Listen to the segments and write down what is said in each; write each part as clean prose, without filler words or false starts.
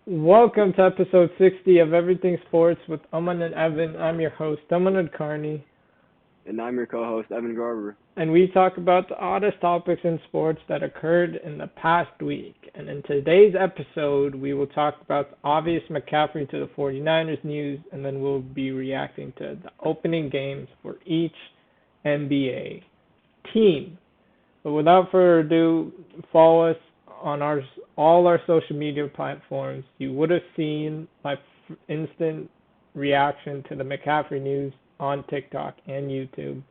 Welcome to episode 60 of Everything Sports with Aman and Evan. I'm your host, Aman and Carney, And I'm your co-host, Evan Garber. and we talk about the oddest topics in sports that occurred in the past week. And in today's episode, we will talk about the obvious McCaffrey to the 49ers news, and then we'll be reacting to the opening games for each NBA team. But without further ado, follow us on all our social media platforms. You would have seen my instant reaction to the McCaffrey news on TikTok and YouTube.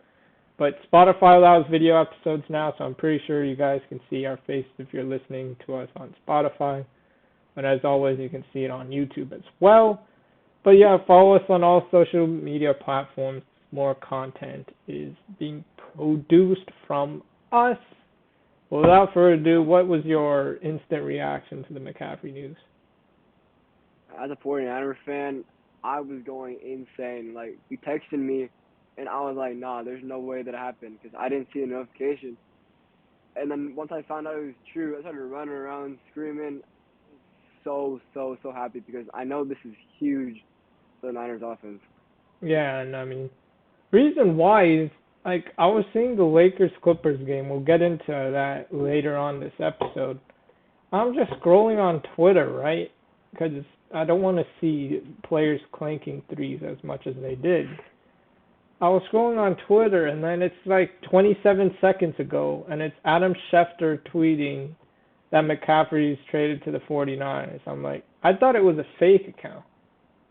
But Spotify allows video episodes now, so I'm pretty sure you guys can see our faces if you're listening to us on Spotify. But as always, you can see it on YouTube as well. But yeah, follow us on all social media platforms. More content is being produced from us. Well, without further ado, what was your instant reaction to the McCaffrey news? As a 49er fan, I was going insane. Like, he texted me, and I was like, nah, there's no way that happened, because I didn't see the notification. And then once I found out it was true, I started running around screaming, so happy, because I know this is huge for the Niners offense. Yeah, and I mean, reason why is like I was seeing the Lakers Clippers game. We'll get into that later on this episode. I'm just scrolling on Twitter, right? Because I don't want to see players clanking threes as much as they did. I was scrolling on Twitter, and then it's like 27 seconds ago, and it's Adam Schefter tweeting that McCaffrey's traded to the 49ers. I'm like, I thought it was a fake account.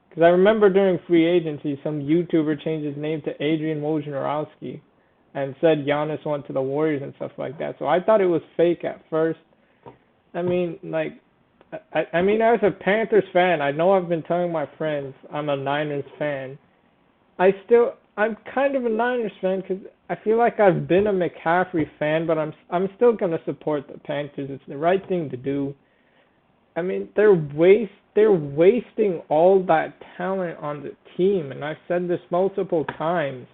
Because I remember during free agency, some YouTuber changed his name to Adrian Wojnarowski and said Giannis went to the Warriors and stuff like that. So I thought it was fake at first. I mean, like, I mean, as a Panthers fan, I know I've been telling my friends I'm a Niners fan. I'm kind of a Niners fan because I feel like I've been a McCaffrey fan, but I'm still gonna support the Panthers. It's the right thing to do. I mean, they're wasting all that talent on the team, and I've said this multiple times.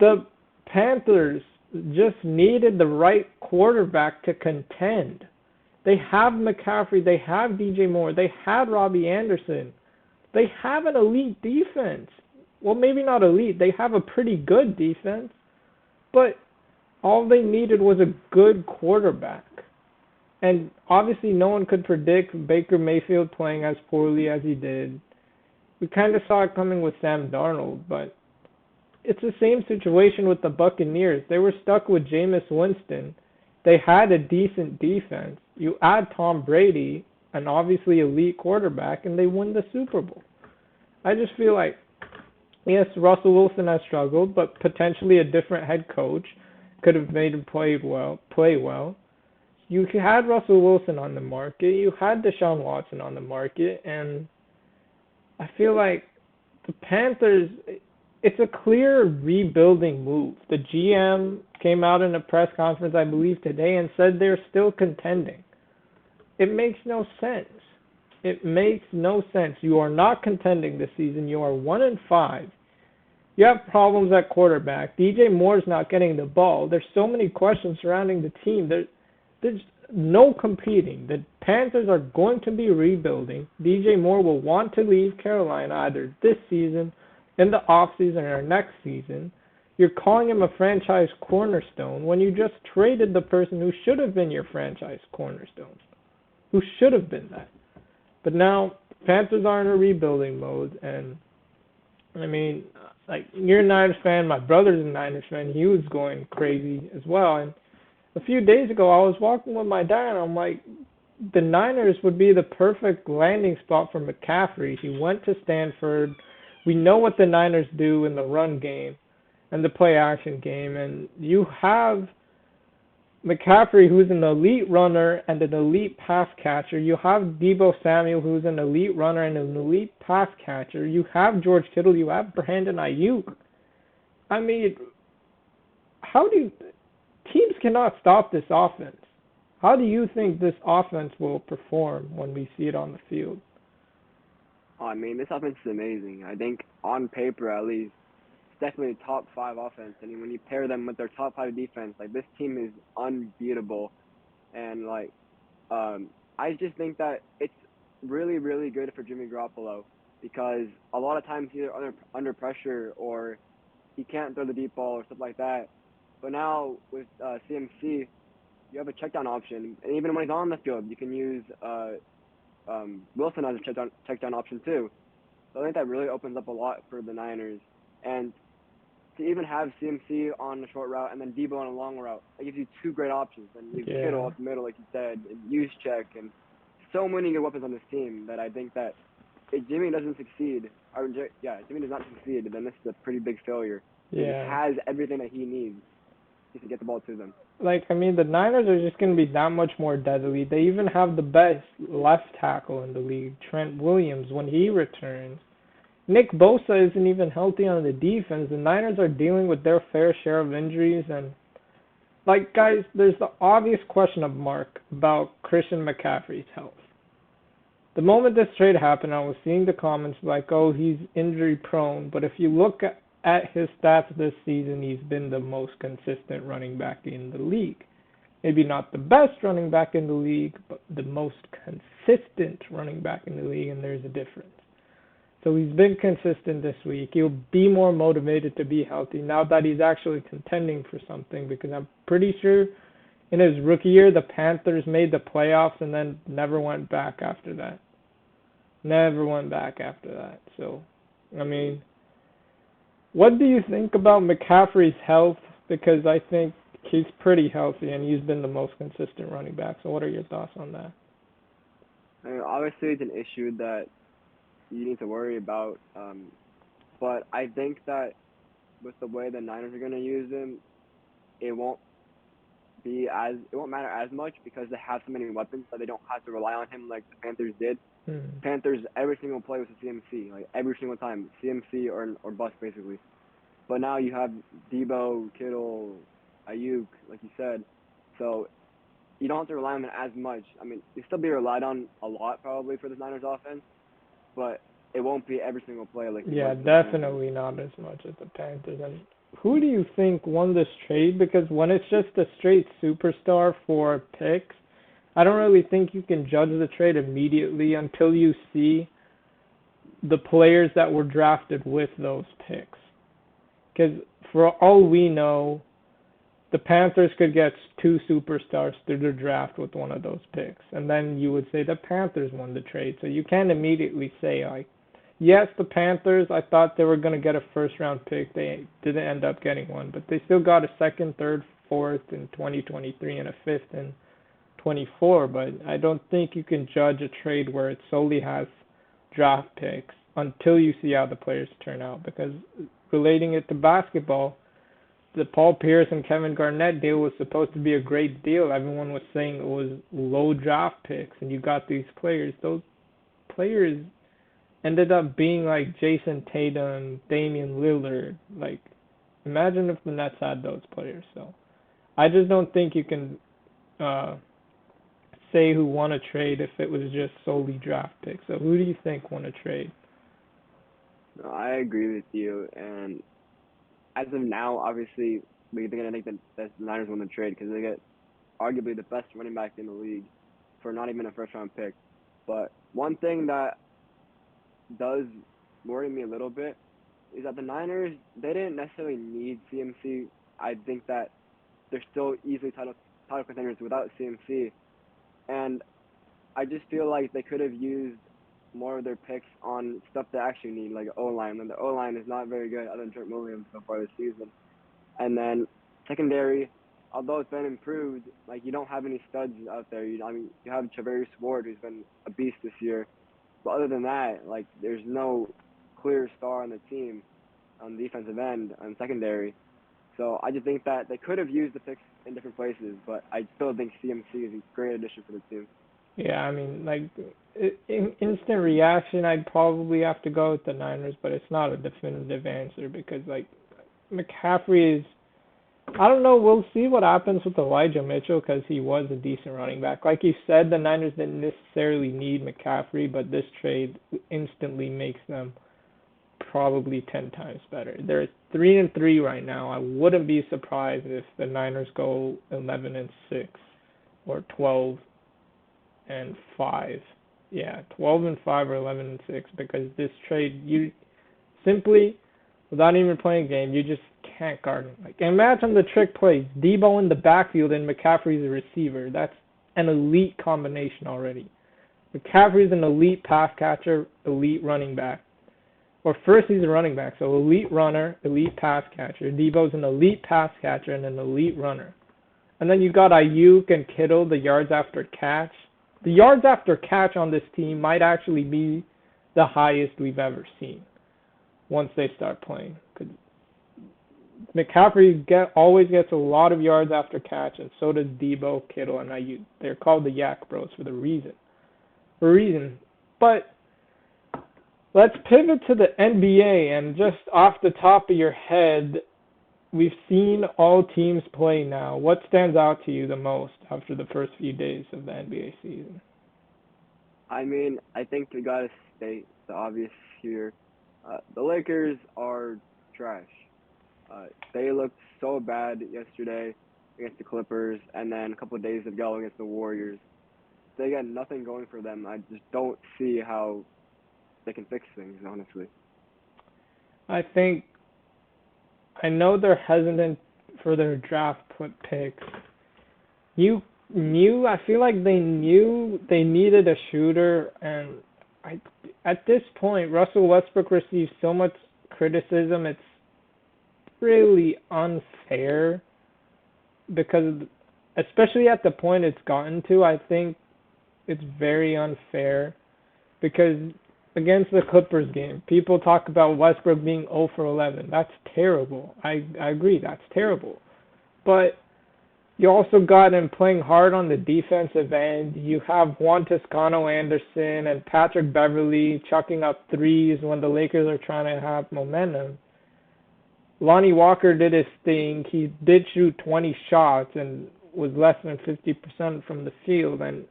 The Panthers just needed the right quarterback to contend. They have McCaffrey, they have DJ Moore, they had Robbie Anderson. They have an elite defense. Well, maybe not elite. They have a pretty good defense, but all they needed was a good quarterback. And obviously, no one could predict Baker Mayfield playing as poorly as he did. We kind of saw it coming with Sam Darnold, but it's the same situation with the Buccaneers. They were stuck with Jameis Winston. They had a decent defense. You add Tom Brady, an obviously elite quarterback, and they win the Super Bowl. I just feel like, yes, Russell Wilson has struggled, but potentially a different head coach could have made him play well. You had Russell Wilson on the market, you had Deshaun Watson on the market, and I feel like the Panthers, it's a clear rebuilding move. The GM came out in a press conference, I believe, today and said they're still contending. It makes no sense. It makes no sense. You are not contending this season. You are 1-5. You have problems at quarterback. DJ Moore's not getting the ball. There's so many questions surrounding the team. There's no competing. The Panthers are going to be rebuilding. DJ Moore will want to leave Carolina either this season, in the offseason, or next season. You're calling him a franchise cornerstone when you just traded the person who should have been your franchise cornerstone, who should have been that. But now, Panthers are in a rebuilding mode, and I mean, like, you're a Niners fan, my brother's a Niners fan, he was going crazy as well, and a few days ago, I was walking with my dad, and I'm like, the Niners would be the perfect landing spot for McCaffrey. He went to Stanford. We know what the Niners do in the run game and the play action game, and you have McCaffrey, who's an elite runner and an elite pass catcher. You have Deebo Samuel, who's an elite runner and an elite pass catcher. You have George Kittle. You have Brandon Ayuk. I mean, how do you teams cannot stop this offense? How do you think this offense will perform when we see it on the field? Oh, I mean, this offense is amazing. I think on paper, at least, it's definitely a top five offense. I mean, when you pair them with their top five defense, like, this team is unbeatable. And, like, I just think that it's really, really good for Jimmy Garoppolo because a lot of times he's either under pressure or he can't throw the deep ball or stuff like that. But now with CMC, you have a check down option, and even when he's on the field, you can use Wilson as a check down option too. So I think that really opens up a lot for the Niners. And to even have CMC on the short route and then Debo on a long route, that gives you two great options. And you have Kittle up the middle, like you said, and Juszczyk, and so many good weapons on this team that I think that if Jimmy doesn't succeed, Jimmy does not succeed, then this is a pretty big failure. Yeah. He has everything that he needs to get the ball to them. Like, I mean, the Niners are just going to be that much more deadly. They even have the best left tackle in the league, Trent Williams, when he returns. Nick Bosa isn't even healthy on the defense. The Niners are dealing with their fair share of injuries. And, like, guys, there's the obvious question of mark about Christian McCaffrey's health. The moment this trade happened, I was seeing the comments like, oh, he's injury prone. But if you look at his stats this season, he's been the most consistent running back in the league. Maybe not the best running back in the league, but the most consistent running back in the league, and there's a difference. So he's been consistent this week. He'll be more motivated to be healthy now that he's actually contending for something, because I'm pretty sure in his rookie year, the Panthers made the playoffs and then never went back after that. So, I mean, what do you think about McCaffrey's health? Because I think he's pretty healthy and he's been the most consistent running back. So what are your thoughts on that? I mean, obviously, it's an issue that you need to worry about. But I think that with the way the Niners are going to use him, it won't matter as much because they have so many weapons that they don't have to rely on him like the Panthers did. Panthers, every single play was a CMC, like every single time, CMC or bust basically. But now you have Debo, Kittle, Ayuk, like you said, so you don't have to rely on him as much. I mean, you still be relied on a lot probably for the Niners offense, but it won't be every single play like. Yeah, definitely not as much as the Panthers. And who do you think won this trade? Because when it's just a straight superstar for picks, I don't really think you can judge the trade immediately until you see the players that were drafted with those picks. Because for all we know, the Panthers could get two superstars through the draft with one of those picks. And then you would say the Panthers won the trade. So you can't immediately say, like, yes, the Panthers, I thought they were going to get a first-round pick. They didn't end up getting one. But they still got a second, third, fourth in 2023 and a fifth in 24. But I don't think you can judge a trade where it solely has draft picks until you see how the players turn out. Because relating it to basketball, the Paul Pierce and Kevin Garnett deal was supposed to be a great deal. Everyone was saying it was low draft picks, and you got these players. Those players ended up being like Jason Tatum, Damian Lillard. Like, imagine if the Nets had those players. So I just don't think you can say who won a trade if it was just solely draft picks. So who do you think won a trade? No, I agree with you, and as of now, obviously, we're going to think that the Niners won the trade because they get arguably the best running back in the league for not even a first-round pick. But one thing that does worry me a little bit is that the Niners, they didn't necessarily need CMC. I think that they're still easily title contenders without CMC. And I just feel like they could have used more of their picks on stuff they actually need, like O-line. And the O-line is not very good other than Trent Williams so far this season. And then secondary, although it's been improved, like you don't have any studs out there. You have Charvarius Ward, who's been a beast this year. But other than that, like there's no clear star on the team on the defensive end on secondary. So I just think that they could have used the picks in different places, but I still think CMC is a great addition for the team. Yeah, I mean, like, in instant reaction, I'd probably have to go with the Niners, but it's not a definitive answer because, like, McCaffrey is, I don't know, we'll see what happens with Elijah Mitchell because he was a decent running back. Like you said, the Niners didn't necessarily need McCaffrey, but this trade instantly makes them probably 10 times better. They're 3-3 right now. I wouldn't be surprised if the Niners go 11-6 or 12-5, yeah, 12-5 or 11-6 because this trade you simply without even playing a game, you just can't guard him. Like imagine the trick plays, Debo in the backfield and McCaffrey's a receiver. That's an elite combination already. McCaffrey's an elite pass catcher, elite running back. Or first he's a running back, so elite runner, elite pass catcher. Debo's an elite pass catcher and an elite runner. And then you got Ayuk and Kittle, the yards after catch. The yards after catch on this team might actually be the highest we've ever seen once they start playing. Cause McCaffrey always gets a lot of yards after catch, and so does Debo, Kittle, and Ayuk. They're called the Yak Bros for the reason. For a reason. But let's pivot to the NBA, and just off the top of your head, we've seen all teams play now. What stands out to you the most after the first few days of the NBA season? I mean, I think we gotta state the obvious here. The Lakers are trash. They looked so bad yesterday against the Clippers, and then a couple of days ago against the Warriors. They got nothing going for them. I just don't see how they can fix things, honestly. I know they're hesitant for their draft picks. I feel like they knew they needed a shooter, and at this point, Russell Westbrook receives so much criticism. It's really unfair because, especially at the point it's gotten to, I think it's very unfair because against the Clippers game, people talk about Westbrook being 0 for 11. That's terrible. I agree, that's terrible. But you also got him playing hard on the defensive end. You have Juan Toscano Anderson and Patrick Beverly chucking up threes when the Lakers are trying to have momentum. Lonnie Walker did his thing. He did shoot 20 shots and was less than 50% from the field. And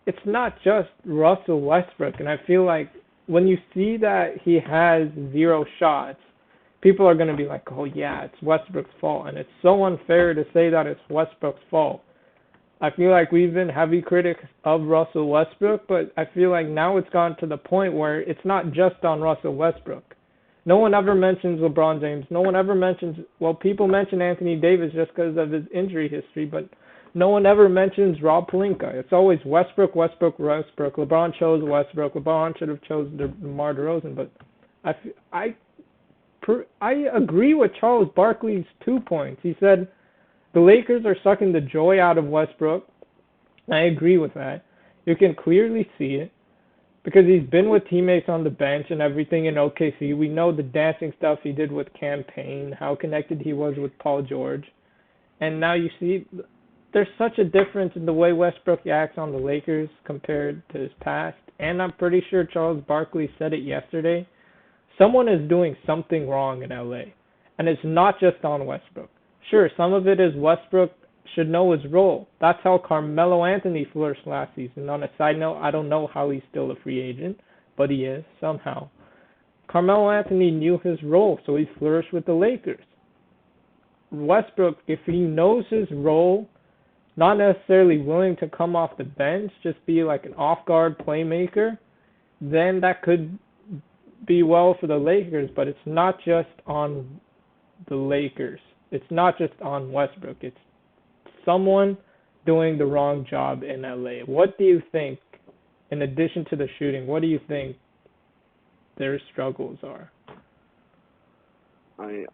it's not just Russell Westbrook. And I feel like when you see that he has 0 shots, people are going to be like, oh, yeah, it's Westbrook's fault. And it's so unfair to say that it's Westbrook's fault. I feel like we've been heavy critics of Russell Westbrook, but I feel like now it's gone to the point where it's not just on Russell Westbrook. No one ever mentions LeBron James. No one ever mentions, well, people mention Anthony Davis just because of his injury history, but no one ever mentions Rob Pelinka. It's always Westbrook, Westbrook, Westbrook. LeBron chose Westbrook. LeBron should have chosen DeMar DeRozan, but I agree with Charles Barkley's 2 points. He said the Lakers are sucking the joy out of Westbrook. I agree with that. You can clearly see it because he's been with teammates on the bench and everything in OKC. We know the dancing stuff he did with Campaign, how connected he was with Paul George. And now you see there's such a difference in the way Westbrook acts on the Lakers compared to his past. And I'm pretty sure Charles Barkley said it yesterday. Someone is doing something wrong in LA. And it's not just on Westbrook. Sure, some of it is Westbrook should know his role. That's how Carmelo Anthony flourished last season. On a side note, I don't know how he's still a free agent, but he is, somehow. Carmelo Anthony knew his role, so he flourished with the Lakers. Westbrook, if he knows his role, not necessarily willing to come off the bench, just be like an off-guard playmaker, then that could be well for the Lakers, but it's not just on the Lakers. It's not just on Westbrook. It's someone doing the wrong job in LA. What do you think, in addition to the shooting, what do you think their struggles are?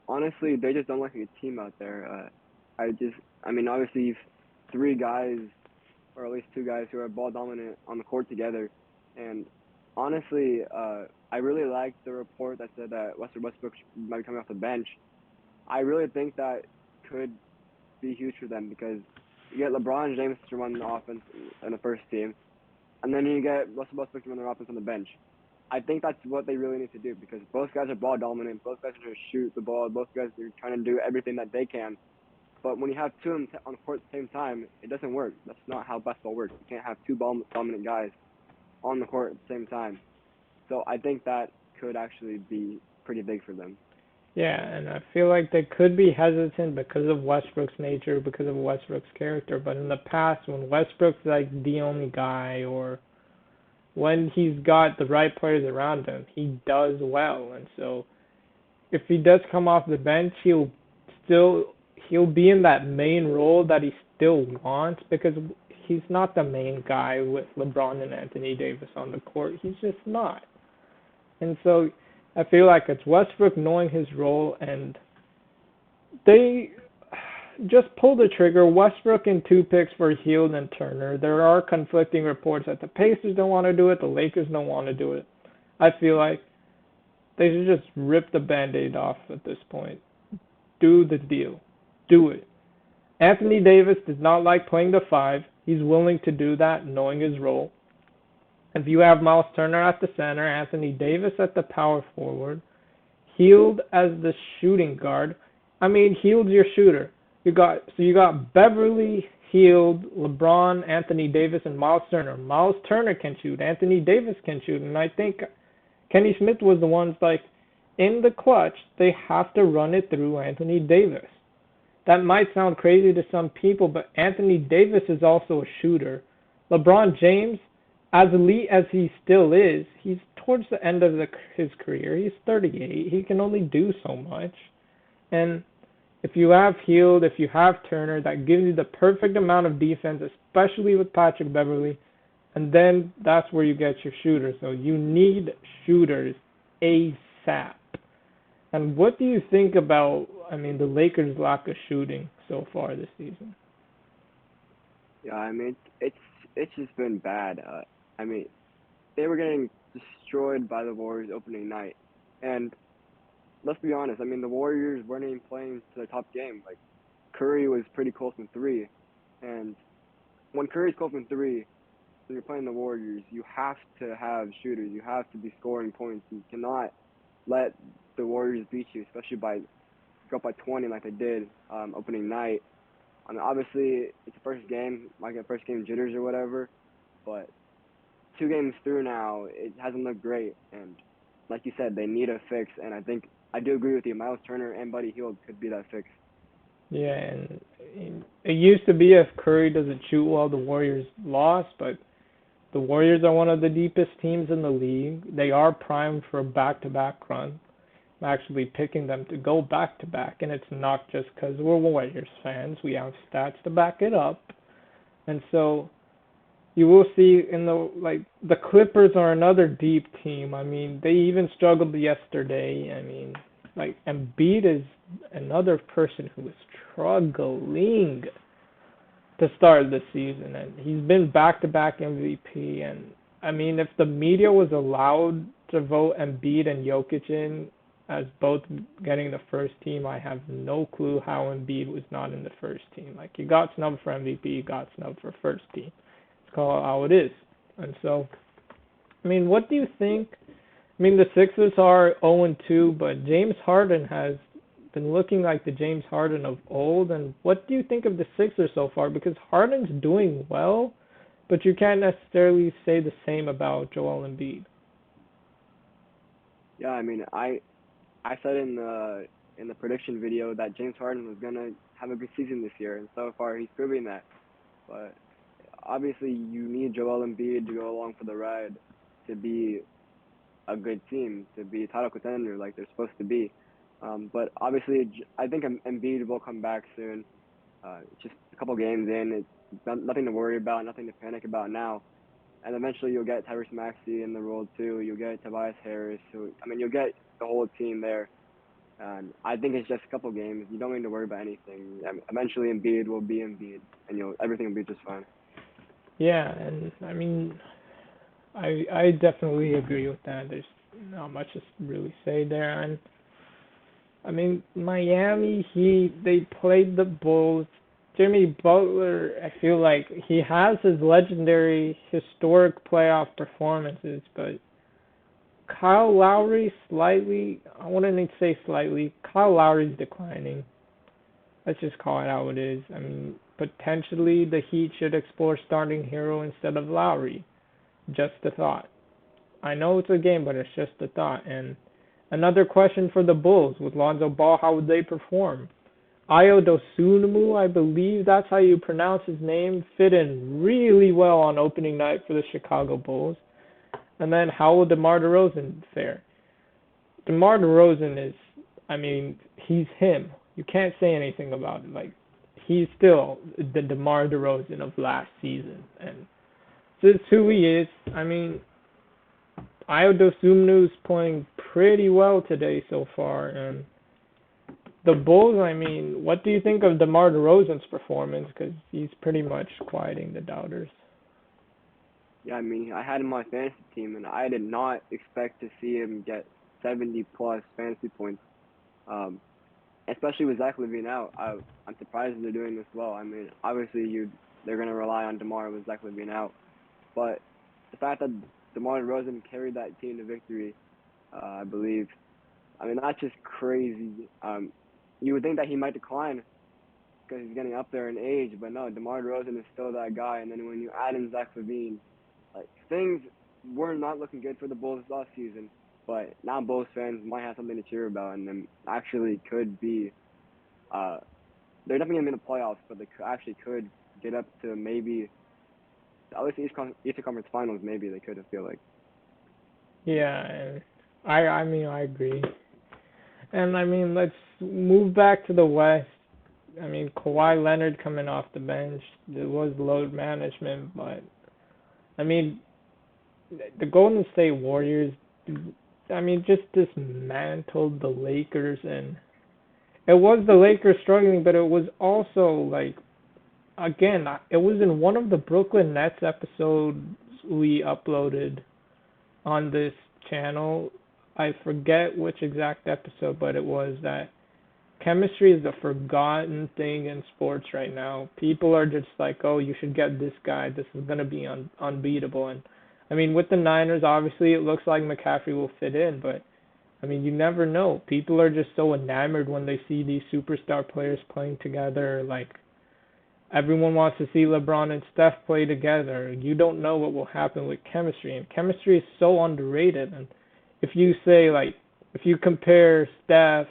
Honestly, they just don't like a team out there. Obviously, you've 3 guys, or at least 2 guys who are ball dominant on the court together. And honestly, I really liked the report that said that Westbrook might be coming off the bench. I really think that could be huge for them because you get LeBron James to run the offense in the first team, and then you get Russell Westbrook to run the offense on the bench. I think that's what they really need to do because both guys are ball dominant. Both guys are trying to shoot the ball. Both guys are trying to do everything that they can. But when you have 2 on the court at the same time, it doesn't work. That's not how basketball works. You can't have 2 ball dominant guys on the court at the same time. So I think that could actually be pretty big for them. Yeah, and I feel like they could be hesitant because of Westbrook's nature, because of Westbrook's character. But in the past, when Westbrook's like the only guy, or when he's got the right players around him, he does well. And so if he does come off the bench, still he'll be in that main role that he still wants because he's not the main guy with LeBron and Anthony Davis on the court. He's just not. And so I feel like it's Westbrook knowing his role, and they just pull the trigger. Westbrook and two picks for Hield and Turner. There are conflicting reports that the Pacers don't want to do it, the Lakers don't want to do it. I feel like they should just rip the Band-Aid off at this point. Do the deal. Do it. Anthony Davis does not like playing the five. He's willing to do that, knowing his role. If you have Miles Turner at the center, Anthony Davis at the power forward, Hield as the shooting guard. I mean, Hield's your shooter. You got Beverly, Hield, LeBron, Anthony Davis, and Miles Turner. Miles Turner can shoot. Anthony Davis can shoot, and I think Kenny Smith was the ones like in the clutch. They have to run it through Anthony Davis. That might sound crazy to some people, but Anthony Davis is also a shooter. LeBron James, as elite as he still is, he's towards the end of his career. He's 38. He can only do so much. And if you have Hield, if you have Turner, that gives you the perfect amount of defense, especially with Patrick Beverly. And then that's where you get your shooters. So you need shooters ASAP. And what do you think about, the Lakers' lack of shooting so far this season? Yeah, it's just been bad. They were getting destroyed by the Warriors opening night, and let's be honest. The Warriors weren't even playing to their top game. Like Curry was pretty close from three, and when Curry's close from three, when you're playing the Warriors, you have to have shooters. You have to be scoring points. You cannot let the Warriors beat you, especially by go up by 20 like they did opening night. Obviously it's the first game, like a first game jitters or whatever, but 2 games through now, it hasn't looked great. And like you said, they need a fix. And I do agree with you. Miles Turner and Buddy Hield could be that fix. Yeah, and it used to be if Curry doesn't shoot well, the Warriors lost, but the Warriors are one of the deepest teams in the league. They are primed for a back-to-back run. I'm actually picking them to go back-to-back, and it's not just because we're Warriors fans. We have stats to back it up. And so you will see the Clippers are another deep team. They even struggled yesterday. Embiid is another person who is struggling to start the season, and he's been back-to-back MVP. And if the media was allowed to vote Embiid and Jokic in as both getting the first team, I have no clue how Embiid was not in the first team. He got snubbed for MVP, he got snubbed for first team. It's called how it is. And so, what do you think? The Sixers are 0-2, but James Harden has been looking like the James Harden of old. And what do you think of the Sixers so far? Because Harden's doing well, but you can't necessarily say the same about Joel Embiid. Yeah, I said in the prediction video that James Harden was gonna have a good season this year, and so far he's proving that. But obviously, you need Joel Embiid to go along for the ride to be a good team, to be a title contender like they're supposed to be. But obviously, I think Embiid will come back soon. It's just a couple games in. It's nothing to worry about, nothing to panic about now. And eventually you'll get Tyrese Maxey in the role too. You'll get Tobias Harris. You'll get the whole team there. And I think it's just a couple games. You don't need to worry about anything. Eventually Embiid will be Embiid, and everything will be just fine. Yeah, and I definitely agree with that. There's not much to really say there. And Miami they played the Bulls. Jimmy Butler, I feel like he has his legendary historic playoff performances, but Kyle Lowry I wouldn't say slightly, Kyle Lowry's declining. Let's just call it how it is. Potentially the Heat should explore starting Hero instead of Lowry. Just a thought. I know it's a game, but it's just a thought. And another question for the Bulls, with Lonzo Ball, how would they perform? Ayo Dosunmu, I believe that's how you pronounce his name, fit in really well on opening night for the Chicago Bulls. And then how will DeMar DeRozan fare? DeMar DeRozan is, I mean, he's him. You can't say anything about it. Like, he's still the DeMar DeRozan of last season, and this is who he is. I mean, Ayo Dosunmu's playing pretty well today so far, and the Bulls. I mean, what do you think of DeMar DeRozan's performance? Because he's pretty much quieting the doubters. Yeah, I mean, I had him on my fantasy team, and I did not expect to see him get 70 plus fantasy points. Um, Especially with Zach LaVine out. I'm surprised they're doing this well. I mean, obviously they're gonna rely on DeMar with Zach LaVine out, but the fact that DeMar DeRozan carried that team to victory, I believe. I mean, that's just crazy. You would think that he might decline because he's getting up there in age, but no, DeMar DeRozan is still that guy. And then when you add in Zach LaVine, like things were not looking good for the Bulls last season. But now Bulls fans might have something to cheer about, and them actually could be. They're definitely gonna be in the playoffs, but they actually could get up to maybe at least Eastern Conference Finals. Maybe they could. I feel like. Yeah, and I mean I agree. And I mean let's move back to the West. I mean Kawhi Leonard coming off the bench. It was load management, but I mean the Golden State Warriors. I mean just dismantled the Lakers, and it was the Lakers struggling, but it was also like again it was in one of the Brooklyn Nets episodes we uploaded on this channel. I forget which exact episode, but it was that chemistry is a forgotten thing in sports right now. People are just like, oh, you should get this guy. This is going to be unbeatable. And I mean, with the Niners, obviously it looks like McCaffrey will fit in, but I mean, you never know. People are just so enamored when they see these superstar players playing together. Like, everyone wants to see LeBron and Steph play together. You don't know what will happen with chemistry, and chemistry is so underrated. And if you say like, if you compare Steph,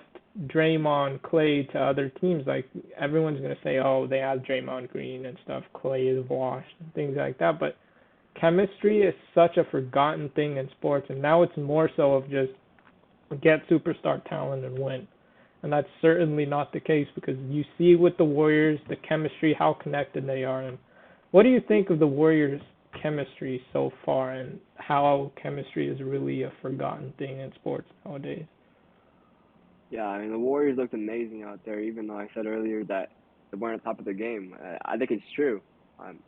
Draymond, Clay to other teams, like everyone's gonna say, oh, they have Draymond Green and stuff. Clay is washed and things like that. But chemistry is such a forgotten thing in sports, and now it's more so of just get superstar talent and win. And that's certainly not the case because you see with the Warriors, the chemistry, how connected they are. And what do you think of the Warriors' chemistry so far and how chemistry is really a forgotten thing in sports nowadays? Yeah, I mean the Warriors looked amazing out there. Even though I said earlier that they weren't at the top of the game, I think it's true. Um,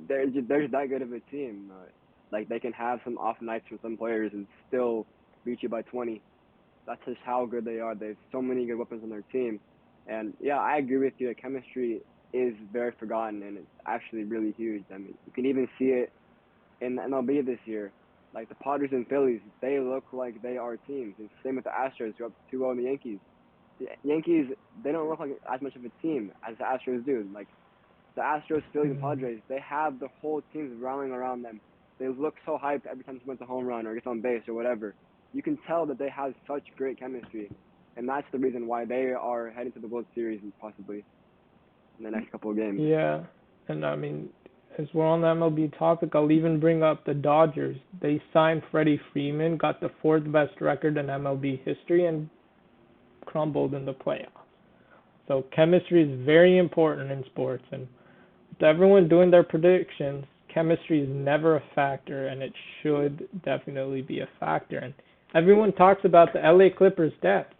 they're that good of a team. Like they can have some off nights from some players and still beat you by 20. That's just how good they are. They have so many good weapons on their team. And yeah, I agree with you. The chemistry is very forgotten and it's actually really huge. I mean, you can even see it in the MLB this year. Like the Padres and Phillies, they look like they are teams. And same with the Astros, who are up 2-0 in the Yankees. The Yankees, they don't look like as much of a team as the Astros do. Like the Astros, Phillies, and Mm. Padres, they have the whole teams rallying around them. They look so hyped every time someone hits a home run or gets on base or whatever. You can tell that they have such great chemistry, and that's the reason why they are heading to the World Series and possibly in the next couple of games. Yeah, and I mean, as we're on the MLB topic, I'll even bring up the Dodgers. They signed Freddie Freeman, got the fourth best record in MLB history, and crumbled in the playoffs. So chemistry is very important in sports, and with everyone doing their predictions, chemistry is never a factor, and it should definitely be a factor. And everyone talks about the LA Clippers' depth.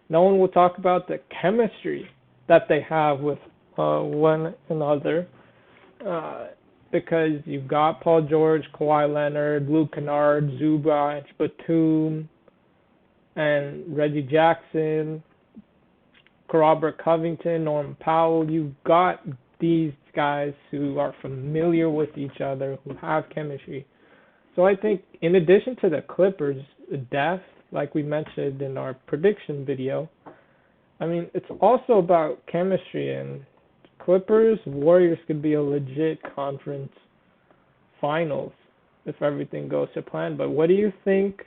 No one will talk about the chemistry that they have with one another, uh, because you've got Paul George, Kawhi Leonard, Luke Kennard, Zubac, Batum, and Reggie Jackson, Robert Covington, Norman Powell. You've got these guys who are familiar with each other, who have chemistry. So I think in addition to the Clippers' depth, like we mentioned in our prediction video, I mean, it's also about chemistry, and Clippers Warriors could be a legit conference finals if everything goes to plan. But what do you think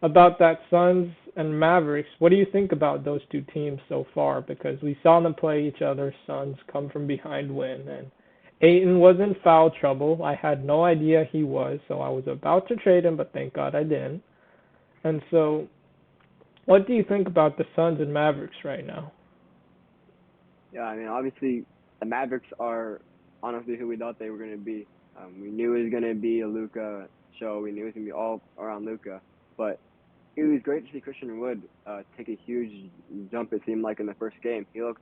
about that Suns and Mavericks? What do you think about those two teams so far? Because we saw them play each other. Suns come from behind win, and Ayton was in foul trouble. I had no idea he was, so I was about to trade him, but thank God I didn't. And so, what do you think about the Suns and Mavericks right now? Yeah, I mean, obviously, the Mavericks are honestly who we thought they were going to be. We knew it was going to be a Luka show. We knew it was going to be all around Luka. But it was great to see Christian Wood take a huge jump, it seemed like, in the first game. He looked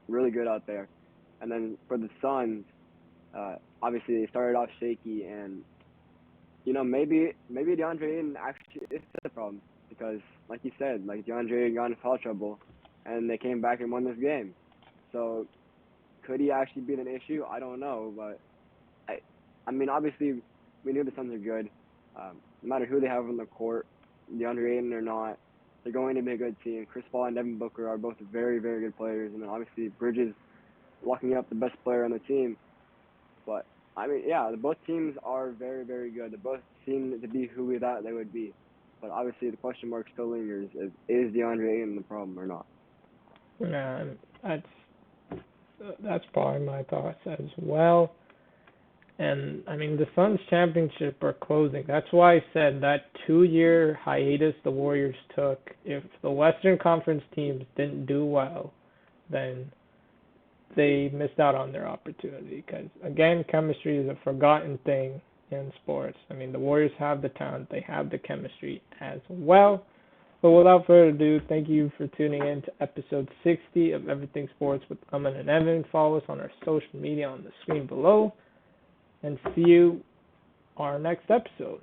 really good out there. And then for the Suns, obviously they started off shaky, and maybe DeAndre Ayton actually is the problem because, like you said, like DeAndre Ayton got in foul trouble, and they came back and won this game. So could he actually be an issue? I don't know, but I mean, obviously we knew the Suns are good. No matter who they have on the court, DeAndre Ayton or not, they're going to be a good team. Chris Paul and Devin Booker are both very, very good players, and then obviously Bridges locking up the best player on the team. But I mean, yeah, both teams are very, very good. They both seem to be who we thought they would be. But obviously, the question mark still lingers: is DeAndre Ayton the problem or not? Yeah, that's that's probably my thoughts as well. And I mean, the Suns championship are closing. That's why I said that 2 year hiatus the Warriors took. If the Western Conference teams didn't do well, then they missed out on their opportunity. Because again, chemistry is a forgotten thing in sports. I mean, the Warriors have the talent, they have the chemistry as well. But without further ado, thank you for tuning in to episode 60 of Everything Sports with Aman and Evan. Follow us on our social media on the screen below, and see you our next episode.